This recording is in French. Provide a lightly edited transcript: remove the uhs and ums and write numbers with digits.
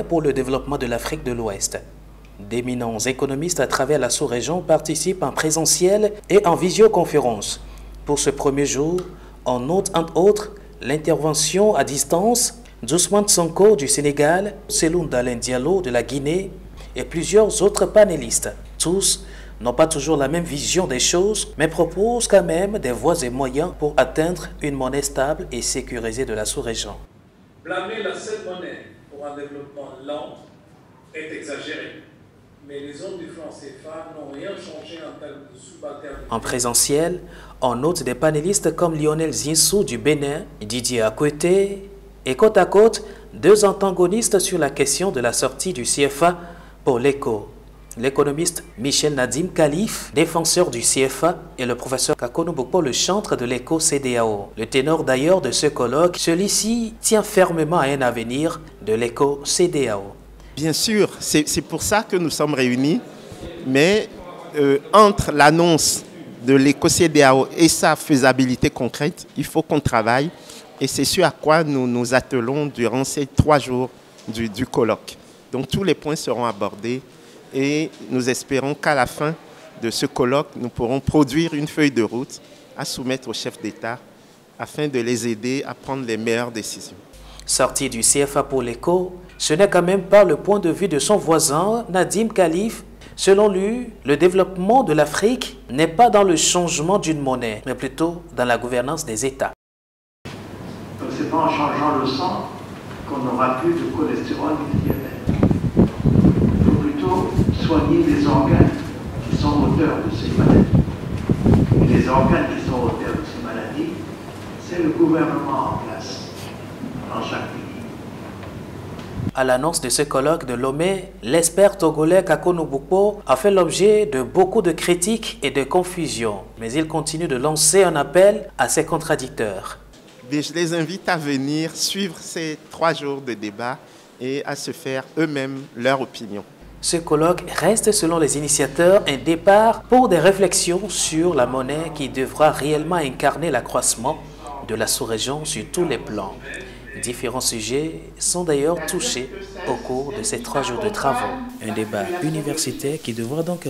pour le développement de l'Afrique de l'Ouest. D'éminents économistes à travers la sous-région participent en présentiel et en visioconférence. Pour ce premier jour, on note entre autres l'intervention à distance d'Ousmane Sonko du Sénégal, Cellou Dalein Diallo de la Guinée et plusieurs autres panélistes. Tous n'ont pas toujours la même vision des choses, mais proposent quand même des voies et moyens pour atteindre une monnaie stable et sécurisée de la sous-région. Blâmer la seule monnaie pour un développement lent est exagéré. Mais les hommes du franc CFA n'ont rien changé en termes de subalternité. En présentiel, on note des panélistes comme Lionel Zinsou du Bénin, Didier Akwete, et côte à côte, deux antagonistes sur la question de la sortie du CFA pour l'ECO. L'économiste Michel Nadim Khalif, défenseur du CFA, et le professeur Kakonou Bokpo, le chantre de l'ECO-CEDEAO. Le ténor d'ailleurs de ce colloque, celui-ci tient fermement à un avenir de l'ECO-CEDEAO. Bien sûr, c'est pour ça que nous sommes réunis, mais entre l'annonce de l'ECO-CEDEAO et sa faisabilité concrète, il faut qu'on travaille, et c'est ce à quoi nous nous attelons durant ces 3 jours du colloque. Donc tous les points seront abordés. Et nous espérons qu'à la fin de ce colloque, nous pourrons produire une feuille de route à soumettre aux chefs d'État afin de les aider à prendre les meilleures décisions. Sorti du CFA pour l'ECO, ce n'est quand même pas le point de vue de son voisin, Nadim Khalif. Selon lui, le développement de l'Afrique n'est pas dans le changement d'une monnaie, mais plutôt dans la gouvernance des États. Donc ce n'est pas en changeant le sang qu'on n'aura plus de cholestérol ni de diabète. Soigner les organes qui sont auteurs de ces maladies. Et les organes qui sont auteurs de ces maladies, c'est le gouvernement en place dans chaque pays. À l'annonce de ce colloque de Lomé, l'expert togolais Kakonou Bokpo a fait l'objet de beaucoup de critiques et de confusion. Mais il continue de lancer un appel à ses contradicteurs. Je les invite à venir suivre ces 3 jours de débat et à se faire eux-mêmes leur opinion. Ce colloque reste, selon les initiateurs, un départ pour des réflexions sur la monnaie qui devra réellement incarner l'accroissement de la sous-région sur tous les plans. Différents sujets sont d'ailleurs touchés au cours de ces 3 jours de travaux. Un débat universitaire qui devra donc